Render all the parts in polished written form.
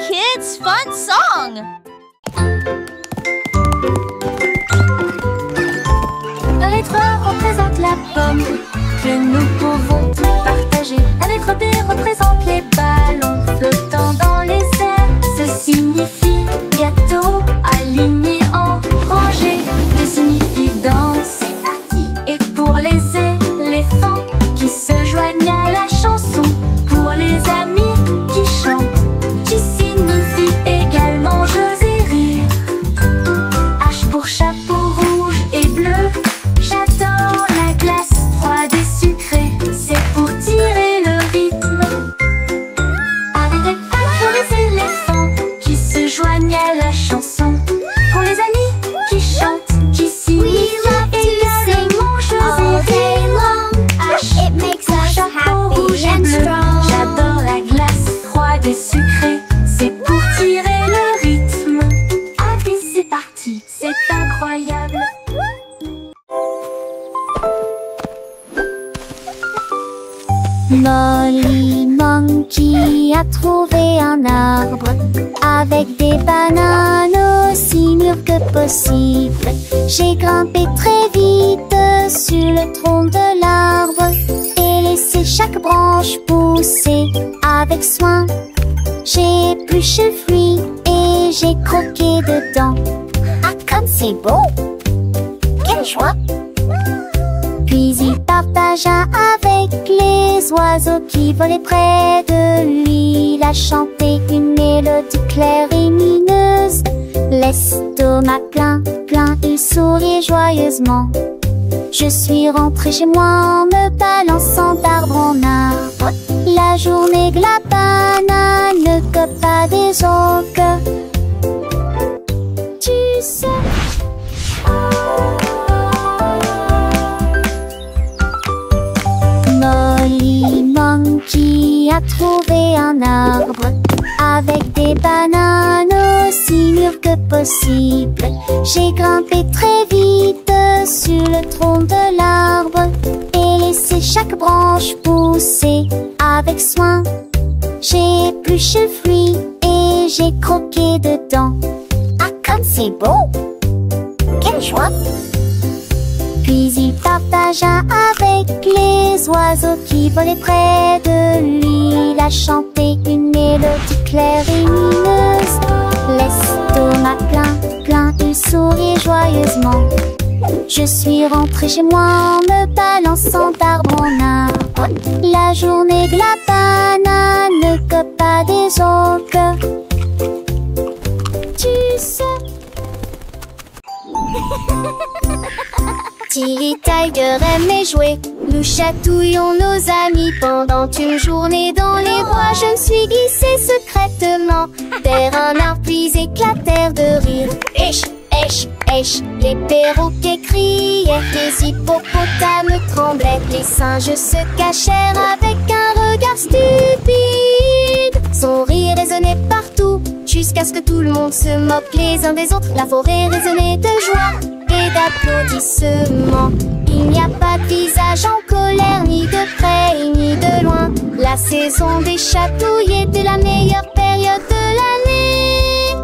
kids' fun song! La lettre A représente la pomme que nous pouvons tous partager. La lettre B représente les ballons flottant dans les airs. Ce signifie gâteau aligné en rangée. D signifie danse. C'est parti. Et pour les éléphants qui se joignent à la chanson, pour les amis qui chantent, J signifie également jeux et rire. H pour chapeau rouge et bleu. J'adore la glace froide et sucrée, c'est pour tirer le rythme. Avec pour les éléphants qui se joignent à la chanson, pour les amis qui chantent, qui signifie également jeux et rire. H pour chapeau rouge et bleu. J'adore la glace froide et sucrée, c'est pour tirer le rythme. Allez, c'est parti, c'est incroyable. Molly Monkey a trouvé un arbre avec des bananes aussi mûres que possible. J'ai grimpé très vite sur le tronc de l'arbre et laissé chaque branche pousser avec soin. J'ai épluché le fruit et j'ai croqué dedans. Ah, comme c'est beau! Quelle joie! Puis il partagea avec les oiseaux qui volaient près de lui. Il a chanté une mélodie claire et lumineuse. L'estomac plein, plein, il souriait joyeusement. Je suis rentrée chez moi en me balançant d'arbre en arbre. La journée de la banane ne cope pas des autres. Tu sais. Molly Monkey a trouvé un arbre avec des bananes aussi mûres que possible. J'ai grimpé très vite sur le tronc de l'arbre et laissé chaque branche pousser avec soin. J'ai épluché le fruit et j'ai croqué dedans. Ah, comme c'est beau! Quelle joie! Puis il partagea avec les oiseaux qui volaient près de lui. Il a chanté une mélodie claire et lumineuse. L'estomac plein, plein, il souriait joyeusement. Je suis rentrée chez moi en me balançant d'arbre en arbre. La journée de la banane ne cope pas des autres. Tu sais. Tilly Tiger aimait jouer. Nous chatouillons nos amis pendant une journée dans les bois. Je me suis glissée secrètement vers un arbre puis éclatèrent de rire. Esh, esh, esh, les perroquets criaient, les hippopotames tremblaient, les singes se cachèrent avec un regard stupide. Son rire résonnait partout jusqu'à ce que tout le monde se moque les uns des autres. La forêt résonnait de joie et d'applaudissements. Il n'y a pas de visage en colère, ni de près ni de loin. La saison des chatouilles était la meilleure période de l'année.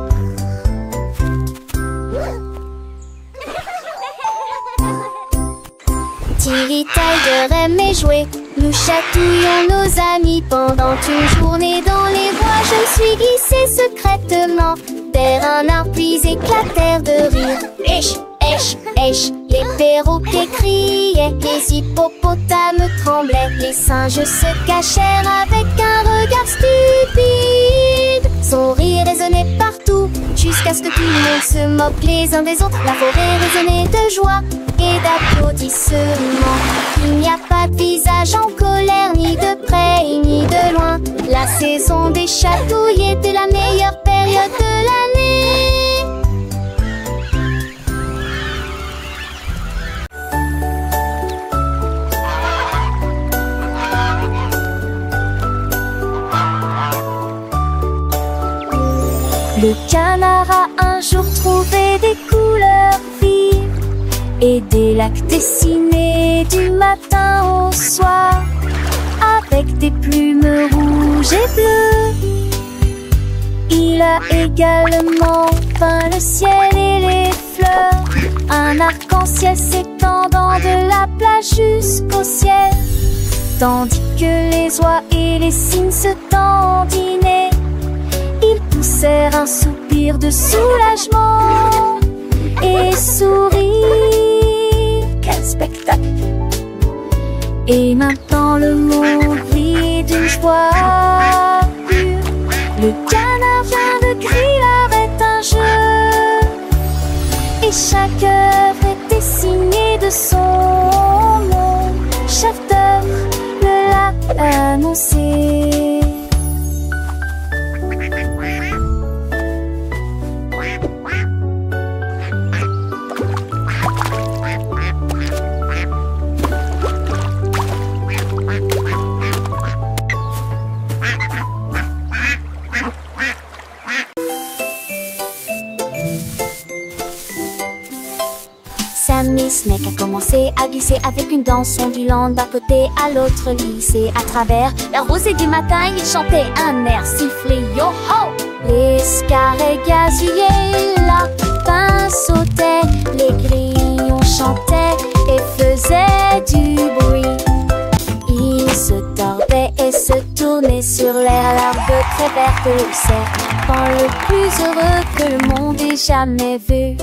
Tilly Tiger aimait jouer. Nous chatouillons nos amis pendant une journée dans les bois. Je me suis glissée secrètement vers un arbre puis éclatèrent de rire. Esh, esh, esh, les perroquets criaient, les hippopotames tremblaient, les singes se cachèrent avec un regard stupide. Son rire résonnait partout jusqu'à ce que tout le monde se moque les uns des autres. La forêt résonnait de joie et d'applaudissements. Il n'y a pas de visage en colère, ni de près ni de loin. La saison des chatouilles était la meilleure période de l'année. Le canard a un jour trouvé des couleurs vives et des lacs dessinés du matin au soir avec des plumes rouges et bleues. Il Il a également peint le ciel et les fleurs, un arc-en-ciel s'étendant de la plage jusqu'au ciel. Tandis que les oies et les cygnes se dandinaient, ils poussèrent un soupir de soulagement et sourirent. Quel spectacle! Et maintenant le monde rit d'une joie pure. Le canard vient de griller avec un jeu, et chaque œuvre est dessinée de son nom. Chef d'œuvre le l'a annoncé. Sammy Snake a commencé à glisser avec une danse ondulant d'un côté à l'autre lycée. À travers la rosée du matin, il chantait un air sifflé yo-ho. Les scarets gazouillaient, la lapin sautait, les grillons chantaient et faisaient du bruit. Ils se tordaient et se tournaient sur l'air, l'herbe très verte, le serpent le plus heureux que le monde ait jamais vu.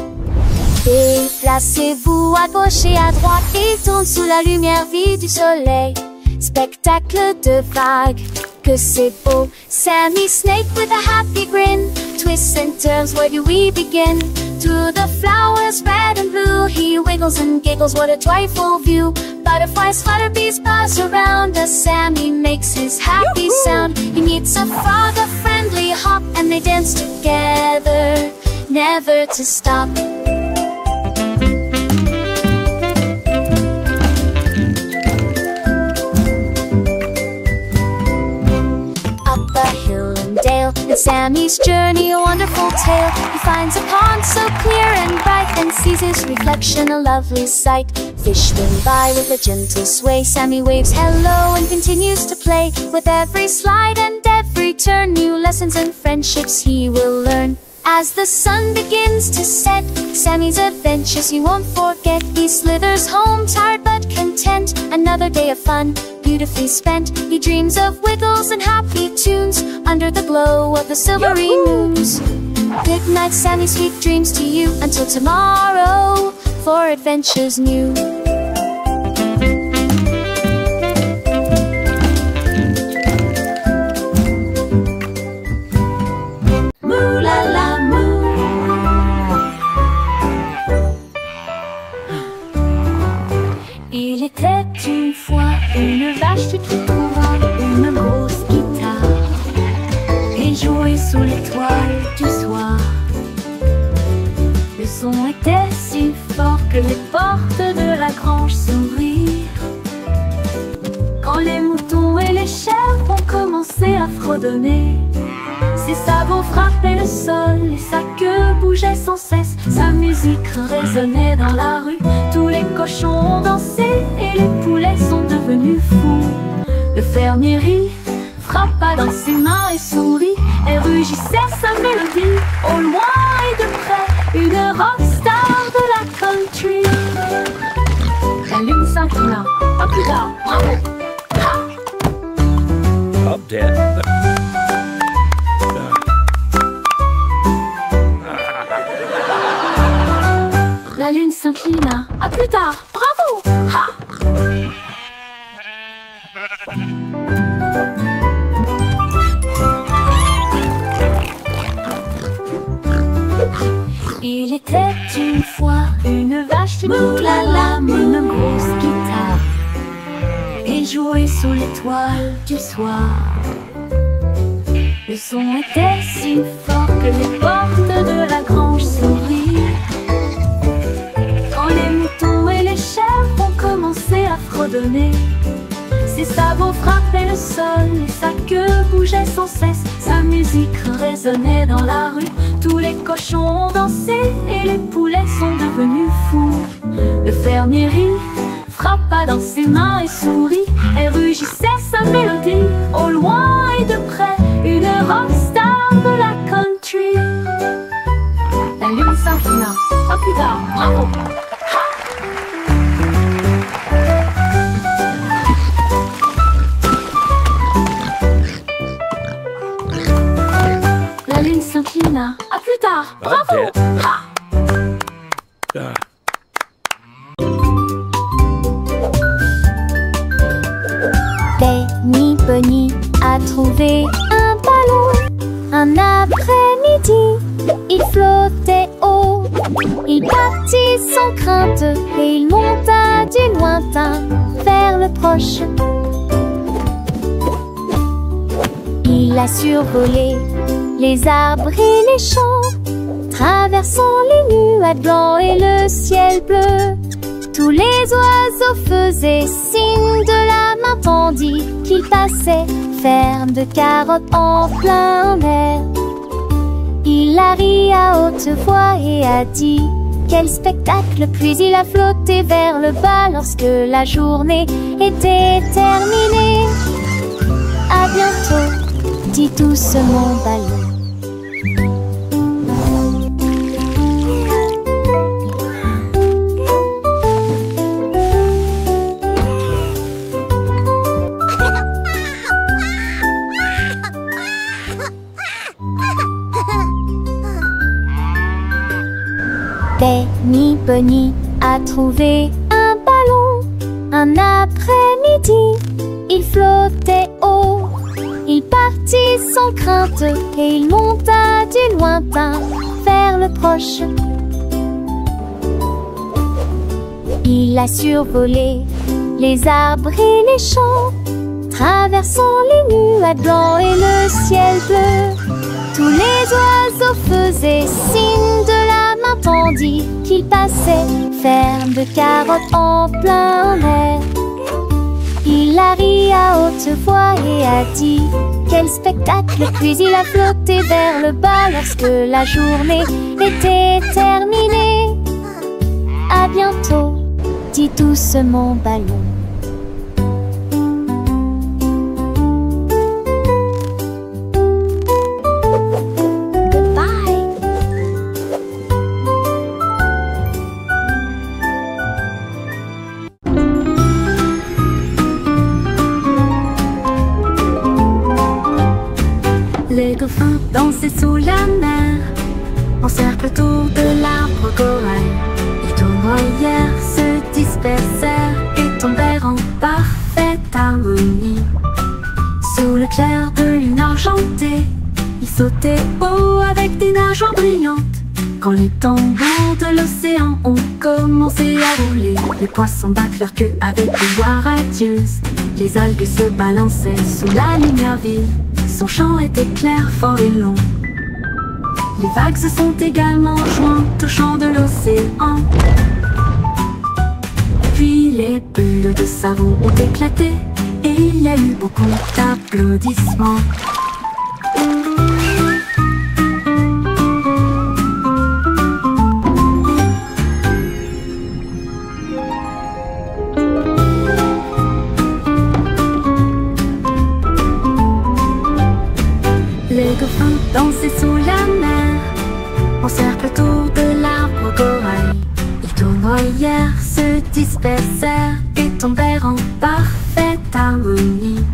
Déplacez-vous à gauche et à droite, il tourne sous la lumière vive du soleil. Spectacle de vagues, que c'est beau. Sammy Snake with a happy grin, twists and turns, where do we begin? To the flowers red and blue, he wiggles and giggles, what a joyful view. Butterflies flutter, bees buzz around as Sammy makes his happy sound. He meets a frog, a friendly hop, and they dance together, never to stop. And Sammy's journey, a wonderful tale. He finds a pond so clear and bright, and sees his reflection, a lovely sight. Fish swim by with a gentle sway. Sammy waves hello and continues to play. With every slide and every turn, new lessons and friendships he will learn. As the sun begins to set, Sammy's adventures he won't forget. He slithers home tired but content, another day of fun beautifully spent. He dreams of wiggles and happy tunes under the glow of the silvery moons. Good night, Sammy, sweet dreams to you, until tomorrow for adventures new. Moo la la moo. Il était une fois une vache qui trouva une grosse guitare et jouait sous l'étoile du soir. Le son était si fort que les portes de la grange s'ouvrirent. Quand les moutons et les chèvres ont commencé à fredonner, ses sabots frappaient le sol et sa queue bougeait sans cesse. Sa musique résonnait dans la rue, tous les cochons ont dansé et les poulets sont devenus fous. Le fermier rit, frappa dans ses mains et sourit, et rugissait sa mélodie. Au loin et de près, une rockstar de la country. La lune s'inclina, pas plus tard, bravo! Ha! Up dead. La lune s'inclina, à plus tard, bravo! Ha! Il était une fois une vache qui moulala, une grosse guitare et jouait sous l'étoile du soir. Le son était si fort que les portes de la grange s'ouvrirent. Quand les moutons et les chèvres ont commencé à fredonner, ses sabots frappaient le sol et sa queue bougeait sans cesse. Sa musique résonnait dans la rue, tous les cochons ont dansé et les poulets sont devenus fous. Le fermier rit, frappa dans ses mains et sourit, et rugissait sa mélodie. Au loin et de près, une rockstar de la country. La lune s'inclina. À plus tard. Bravo. Penny Bunny a trouvé un ballon. Un après-midi, il flottait haut. Il partit sans crainte et il monta du lointain vers le proche. Il a survolé les arbres et les champs, traversant les nuages blancs et le ciel bleu. Tous les oiseaux faisaient signe de la main tandis qu'il passait, ferme de carottes en plein air. Il a ri à haute voix et a dit quel spectacle, puis il a flotté vers le bas lorsque la journée était terminée. À bientôt, dit doucement ballon. Penny Bunny a trouvé un ballon. Un après-midi, il flottait haut. Il partit sans crainte et il monta du lointain vers le proche. Il a survolé les arbres et les champs, traversant les nuages blancs et le ciel bleu. Tous les oiseaux faisaient signe de la main tandis qu'il passait, ferme de carottes en plein air. Il a ri à haute voix et a dit quel spectacle, puis il a flotté vers le bas lorsque la journée était terminée. À bientôt, dit doucement ballon. Les dauphins dansaient sous la mer, en cercle autour de l'arbre corail. Les tournoyères se dispersèrent et tombèrent en parfaite harmonie. Sous le clair de lune argentée, ils sautaient haut avec des nageoires brillantes. Quand les tambours de l'océan ont commencé à rouler, les poissons battent leur queue avec des voix radieuses. Les algues se balançaient sous la lumière vive. Son chant était clair, fort et long. Les vagues se sont également jointes au chant de l'océan. Puis les bulles de savon ont éclaté et il y a eu beaucoup d'applaudissements. Les dauphins dansaient sous la mer, en cercle autour de l'arbre corail. Les tournoyères se dispersèrent et tombèrent en parfaite harmonie.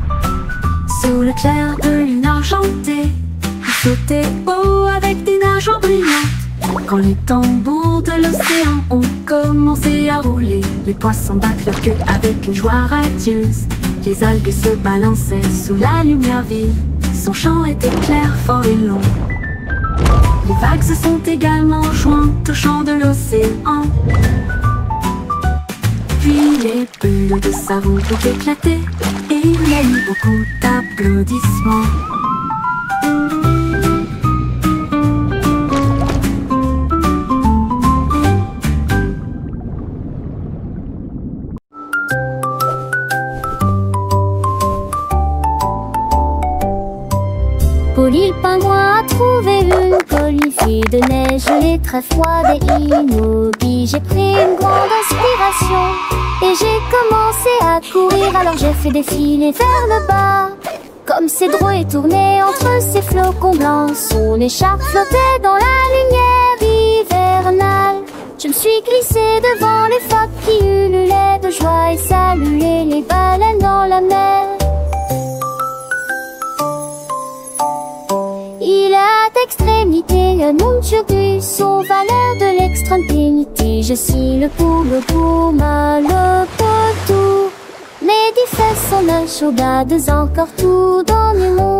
Sous le clair de lune argentée, ils sautaient haut avec des nageoires brillantes. Quand les tambours de l'océan ont commencé à rouler, les poissons battent leur queue avec une joie radieuse. Les algues se balançaient sous la lumière vive. Son chant était clair, fort et long. Les vagues se sont également jointes au chant de l'océan. Puis les bulles de savon ont éclaté et il y a eu beaucoup d'applaudissements. Polly le pingouin a trouvé une jolie fille de neige gelée, très froide et immobile. J'ai pris une grande inspiration et j'ai commencé à courir. Alors j'ai fait défiler vers le bas, comme ses drôles tournaient entre ses flocons blancs. Son écharpe flottait dans la lumière hivernale. Je Je me suis glissée devant les phoques qui ululaient de joie et saluaient les baleines dans la mer. Il a d'extrémité un monturus aux valeurs de l'extrême-pénité. Je suis le pouma, le potou. Les 10 fesses sont un chaudades encore tout dans le monde.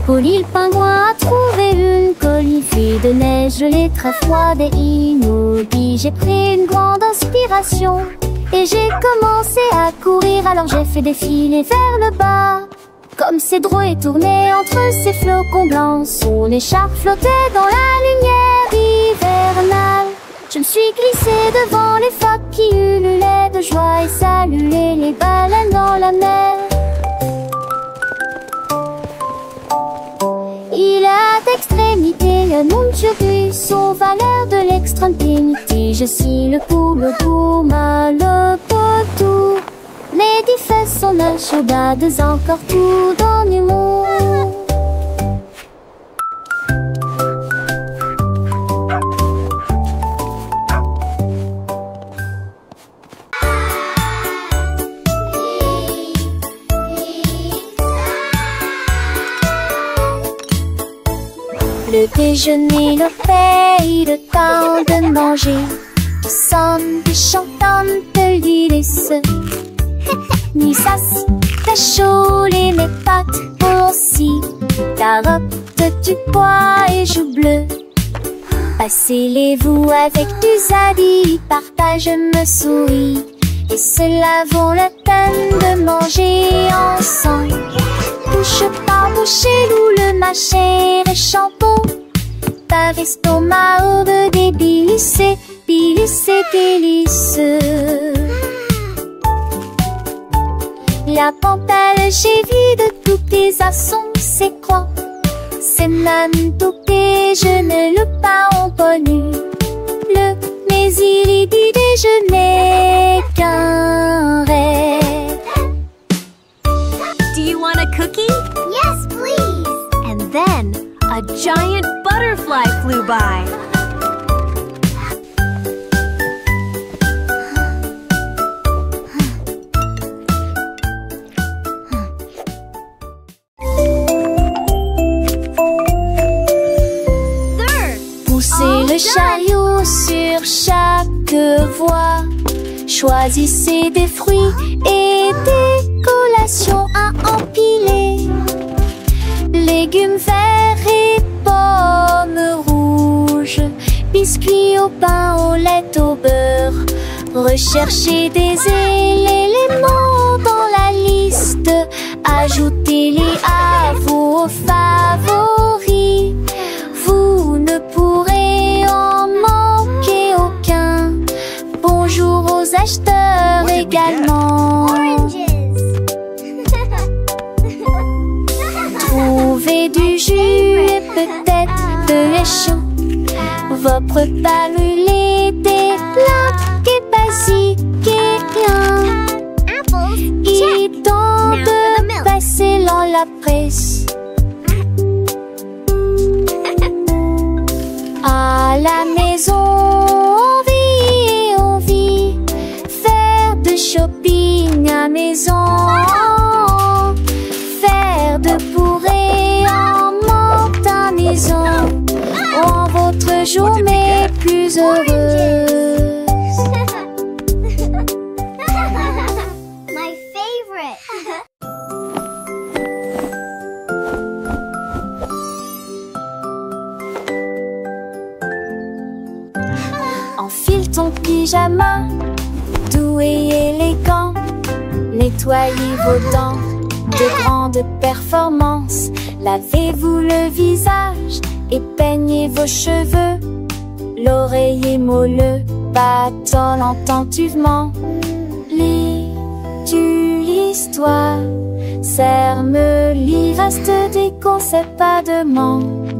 Polly le pingouin a trouvé une colifée de neige gelée très froide et immobile. J'ai pris une grande inspiration et j'ai commencé à courir. Alors j'ai fait défiler vers le bas. Comme ces drouets tournaient entre ces flocons blancs, son écharpe flottait dans la lumière hivernale. Je me suis glissée devant les phoques qui ululaient de joie et saluaient les baleines dans la mer. Il a d'extrémité un monturus aux valeurs de l'extrême-pénité. Je suis le pouma, le potou. Les 10 fesses sont un chaudades encore tout dans le monde. Le déjeuner, le paye, le temps de manger. Nous sommes des chantantes de l'Ulysse. Ni sas, ta chaud, les mes pâtes aussi. Carottes, du pois et joues bleues. Passez-les-vous avec du zadie, partage me souris. Et cela vaut la peine de manger ensemble. Bouche par bouche, loup, le mâcher et champon. Par estomac, aube des délices, délices. La pantale, j'ai vu de tous tes assons, c'est quoi? C'est même tout et je ne le pas en connu. Mais il est du déjeuner qu'un rêve. Do you want a cookie? Yes, please. And then a giant butterfly flew by. Poussez le chariot sur chaque voie. Choisissez des fruits et des collations à empiler. Légumes verts et pommes rouges. Biscuits au pain, au lait, au beurre. Recherchez des éléments dans la liste. Ajoutez-les à vos favoris. Vous ne pourrez en manquer aucun. Bonjour aux acheteurs également. Trouvez du jus et peut-être de lait chaud. Vos repas brûlés, des plats et basiques et rien. Il est temps de passer dans la presse. À la maison, on vit, faire de shopping à maison, faire de bourrées en menthe à maison, rend votre journée plus heureuse. My favorite. Enfile ton pyjama, doux et élégant. Nettoyez vos dents, de grandes performances. Lavez-vous le visage et peignez vos cheveux. L'oreiller moelleux bâtonne attentivement. Lis-tu l'histoire? Serre-me-lit, reste des concepts pas de manque.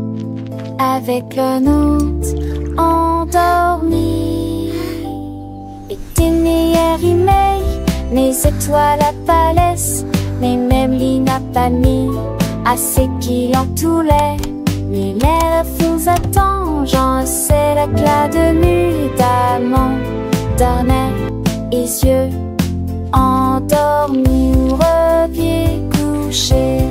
Avec un autre endormi. Itinéraire, mes étoiles à palès, mes mêmes lignes à palmis, assez qui entouraient. Les lèvres vous attendent, j'en sais l'éclat de lune d'amant, d'ornais, et yeux endormis ou repieds couchés.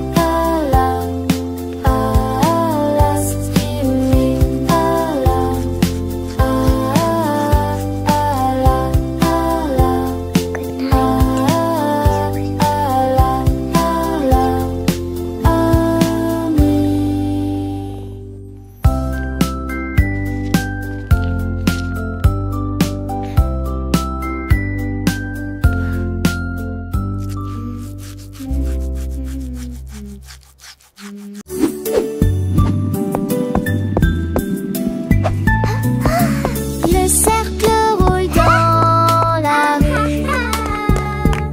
Le cercle roule dans la rue.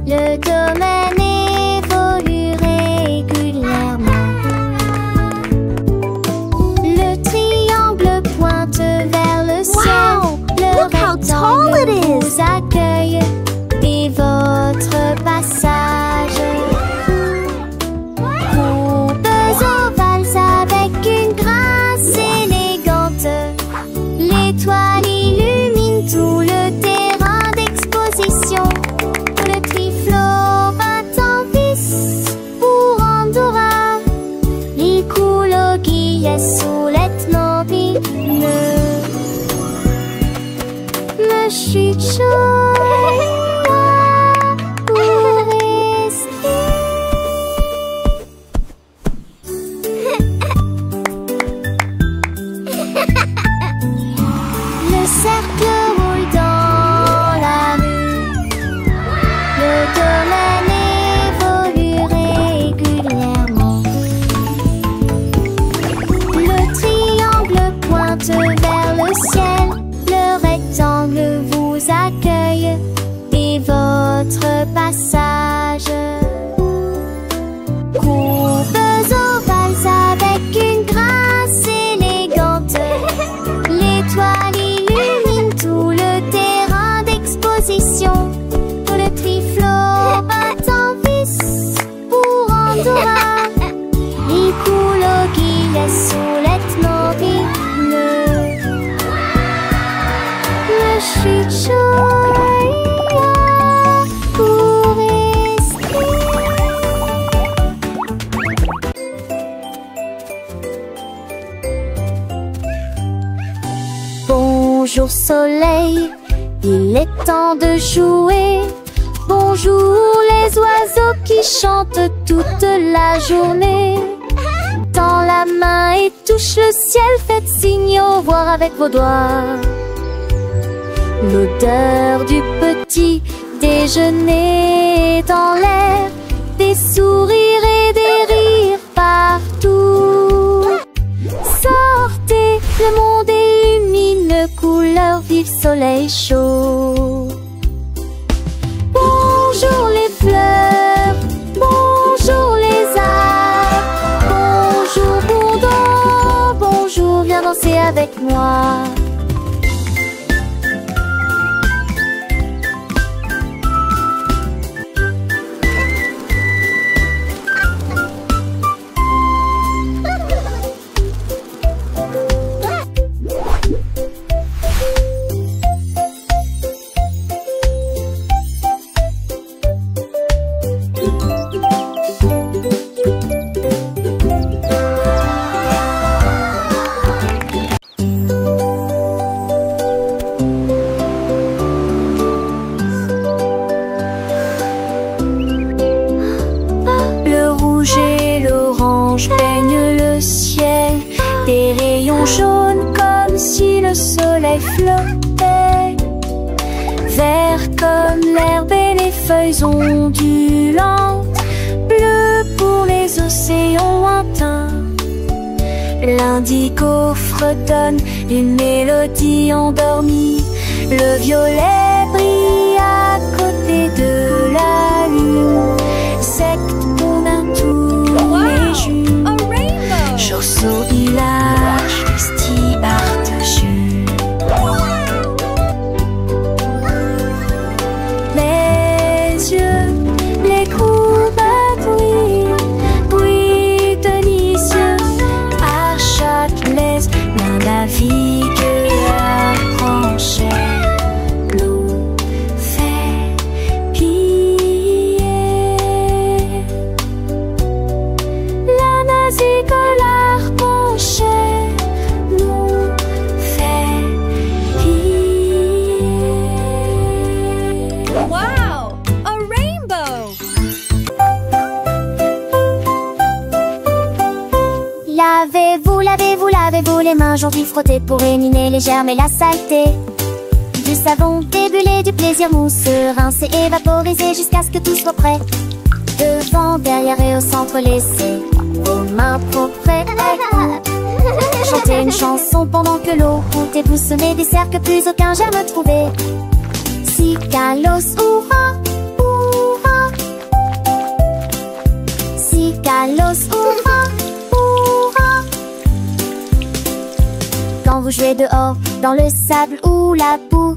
Le domaine évolue régulièrement. Le triangle pointe vers le ciel. Le Look how tall it rectangle is. vous accueille dès votre passage. Courbes ovales avec une grâce élégante. L'étoile illumine tout le terrain d'exposition. Le triflot bat en vis pour Andorra. L'écologie est sous l'ethnobie. Le chute chaud pour rester. Le cercle roule dans la rue. Le domaine évolue régulièrement. Le triangle pointe vers le ciel. Le rectangle vous accueille dès votre passage. Courbes ovales avec une grâce élégante. L'étoile illumine tout le terrain d'exposition. Le triflot bat en vis pour Andorra. L'écologie est sous l'ethnobie. Le chute chaud pour rester. Bonjour soleil, il est temps de jouer. Bonjour les oiseaux qui chantent toute la journée. Tends la main et touche le ciel, faites signe au revoir avec vos doigts. L'odeur du petit déjeuner dans l'air, des sourires et des rires partout. Sortez, le monde illumine, couleur vive, soleil chaud. Bonjour les fleurs, bonjour les arbres, bonjour Bourdon, bonjour, viens danser avec moi. Peigne le ciel, des rayons jaunes comme si le soleil flottait. Vert comme l'herbe et les feuilles ondulantes, bleu pour les océans lointains. L'indigo fredonne une mélodie endormie. Le violet brille à côté de la lune. Secte qu'on a tous les jours. Chausseau village, festival de jus. musique, l'arbre chez nous fait rire. Wow! A rainbow! Lavez-vous, lavez-vous, lavez-vous les mains aujourd'hui, frottez pour éliminer les germes et la saleté. Du savon débulé, du plaisir mousseux, rincé et vaporisé jusqu'à ce que tout soit prêt. Devant, derrière et au centre, laissez vos mains propres et chantez une chanson pendant que l'eau coule et vous semez des cercles que plus aucun germe trouvé. Si Kalos, hurrah, hurrah. Si Kalos, hurrah, hurrah. Quand vous jouez dehors, dans le sable ou la boue,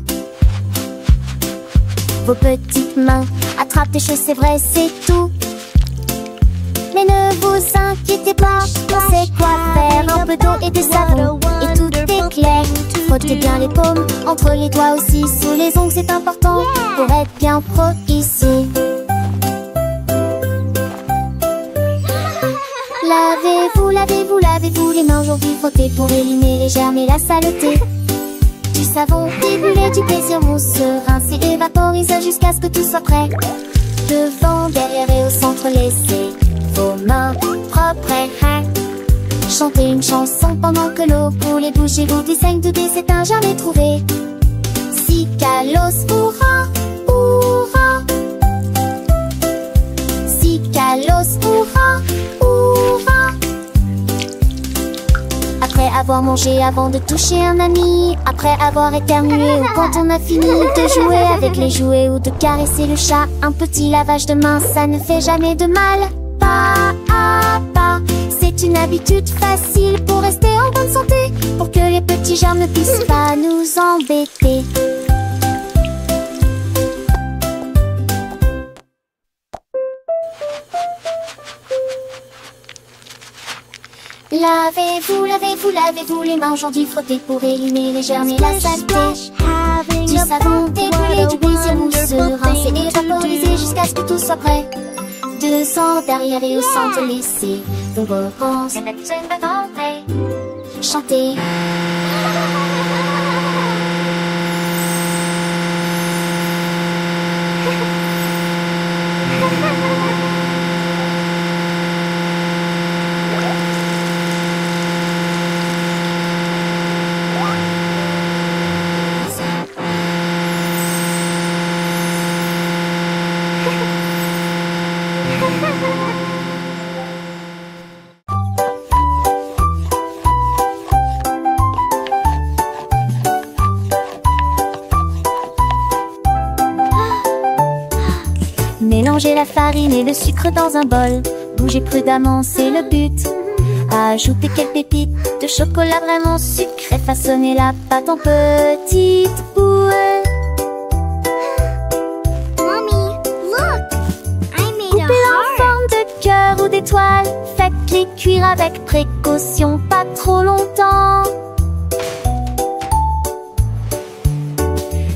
vos petites mains attrapent des choses, c'est vrai, c'est tout. Mais ne vous inquiétez pas, on sait quoi faire. Un peu d'eau et de savon, et tout est clair. Frottez bien les paumes, entre les doigts aussi. Sous les ongles, c'est important pour être bien pro ici. Lavez-vous, lavez-vous, lavez-vous les mains aujourd'hui, frottez pour éliminer les germes et la saleté. Du savon débulé, du plaisir mousseux, rincé et vaporisé jusqu'à ce que tout soit prêt. Devant, derrière et au centre, laissez vos mains propres et chantez une chanson pendant que l'eau coule et bougez-vous du saigne de c'est un jamais trouvé. Si Kalos, hurrah, hurrah. Si Kalos, hurrah, hurrah. Après avoir mangé, avant de toucher un ami, après avoir éternué ou quand on a fini de jouer avec les jouets ou de caresser le chat, un petit lavage de main, ça ne fait jamais de mal. Pas à pas, c'est une habitude facile pour rester en bonne santé, pour que les petits germes ne puissent pas nous embêter. Lavez-vous, lavez-vous, lavez-vous les mains aujourd'hui, frottez pour éliminer les germes et la saleté. Du savon débulé, du plaisir mousseux, rincé et vaporisé jusqu'à ce que tout soit prêt. Devant, derrière et au centre, laissez vos réponses chanter. Mélangez la farine et le sucre dans un bol. Bougez prudemment, c'est le but. Ajoutez quelques pépites de chocolat vraiment sucré. Façonnez la pâte en petites boules. Mommy, look! I made Coupez-la a en heart. forme de cœur ou d'étoile. Faites-les cuire avec précaution, pas trop longtemps.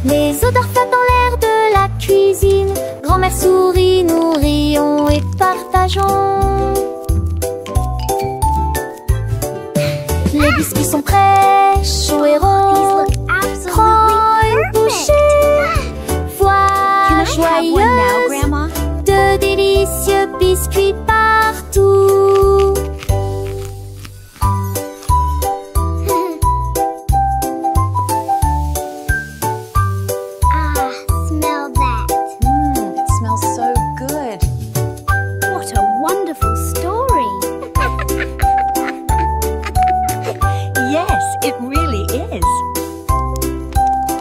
Les odeurs flottent dans l'air de la cuisine. Grand-mère sourit, nous rions et partageons. Les biscuits sont prêts, chauds et These ronds. look Prends absolutely une perfect. bouchée. Voilà Can I have one now, joyeuse. Grandma? De délicieux biscuits partout. Ah, smell that. It smells so good. What a wonderful story. Yes, it really is.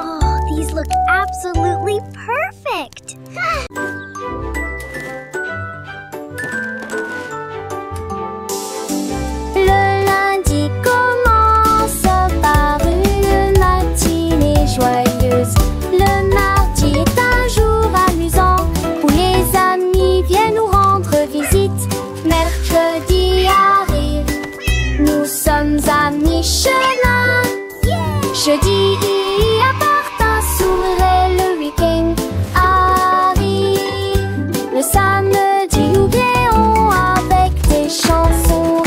Oh, these look absolutely perfect. Le lundi commence par une matinée joyeuse. Le mardi est un jour amusant où les amis viennent nous rendre visite. Mercredi arrive, nous sommes à mi-chemin. Jeudi apporte un sourire et le week-end arrive. Le samedi nous rions avec des chansons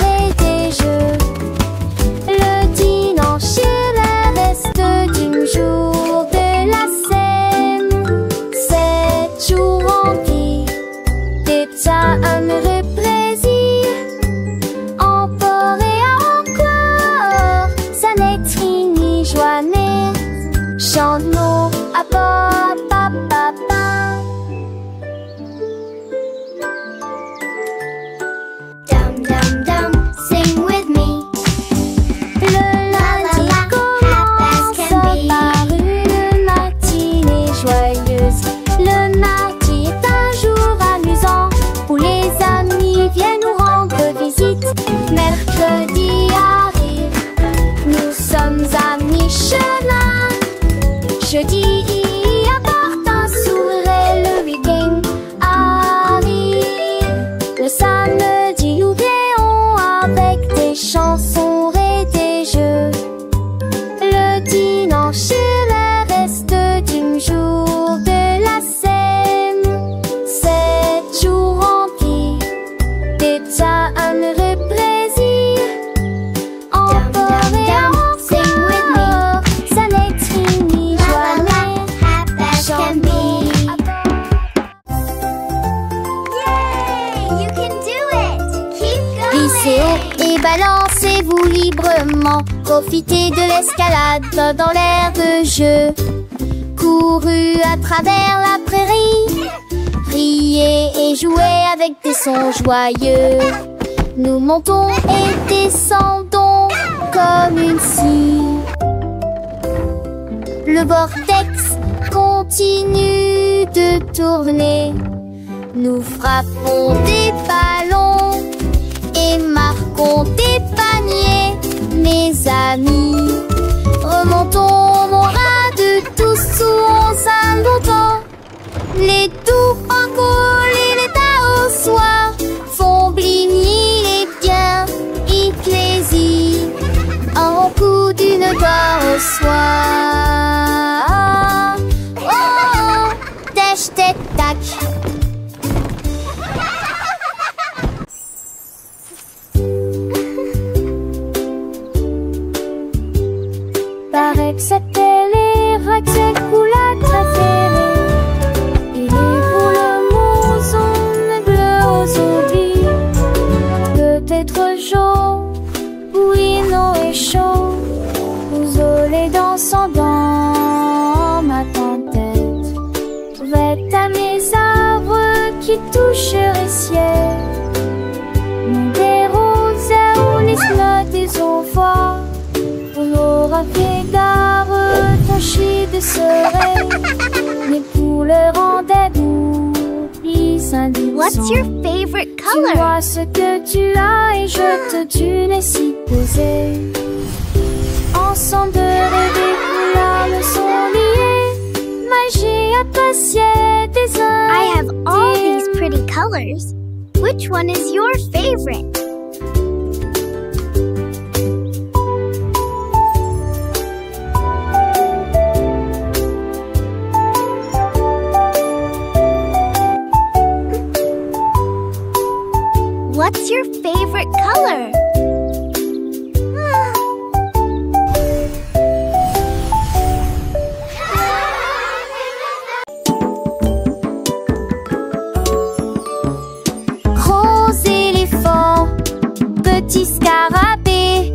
se dit à rire. Nous sommes à mi-chemin. Jeudi apporte un sourire et le week-end arrive. Le samedi nous rions avec des chansons et des jeux. Le dimanche est le reste du jour de la semaine. 7 jours remplis d'éternel plaisir. Encore et encore, ça n'est fini jamais. Can be. Yay! You can do it! Keep going! Glissez haut et balancez-vous librement. Profitez de l'escalade dans l'air de jeu. Courez à travers la prairie. Riez et jouez avec des sons joyeux. Nous montons et descendons comme une scie. Le vortex continue de tourner. Nous frappons des ballons et marquons des paniers, mes amis. Remontons mon rat de tous sous 11 longtemps. Les doux francols et les tas au soir font bligner les biens et plaisir. Un coup d'une gloire au soir. Oh, tâche, tête, tac. Paraît que c'était les Raxel Coulade préférée. Il est pour le mousson, le bleu aux zombies. Peut-être jaune, bouillon et chaud. Vous olez dansant dans ma tempête. Vête à mes arbres qui toucheraient ciel. Mon des roses où les slots des envois. On aura fait gare, tachés de soleil. Mais pour le rendez-vous, ils indiquent. What's your favorite Tu color? vois ce que tu as et je te tue les si posés. Ensemble de rêver, couleurs me sont liées. Magie appréciée des uns. I have all these pretty colors. Which one is your favorite? What's your favorite color? Gros éléphant, petit scarabée,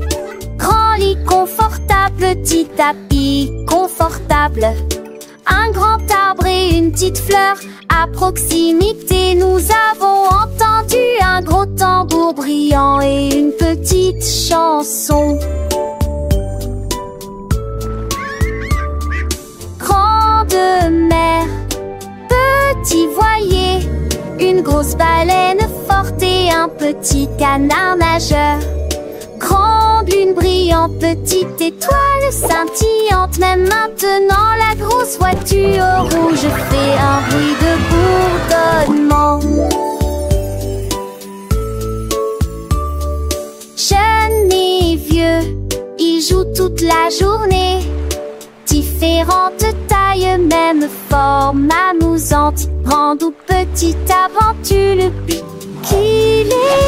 grand lit confortable, petit tapis confortable, un grand arbre et une petite fleur à proximité. Nous avons entendu un gros tambour brillant et une petite chanson. Grande mer, petit voilier, une grosse baleine forte et un petit canard nageur. Grande lune brillante, petite étoile scintillante. Même maintenant la grosse voiture rouge fait un bruit de bourdonnement. Jeunes et vieux, ils jouent toute la journée. Différentes tailles, même forme amusante. Grande ou petite aventure, le pic qu'il est.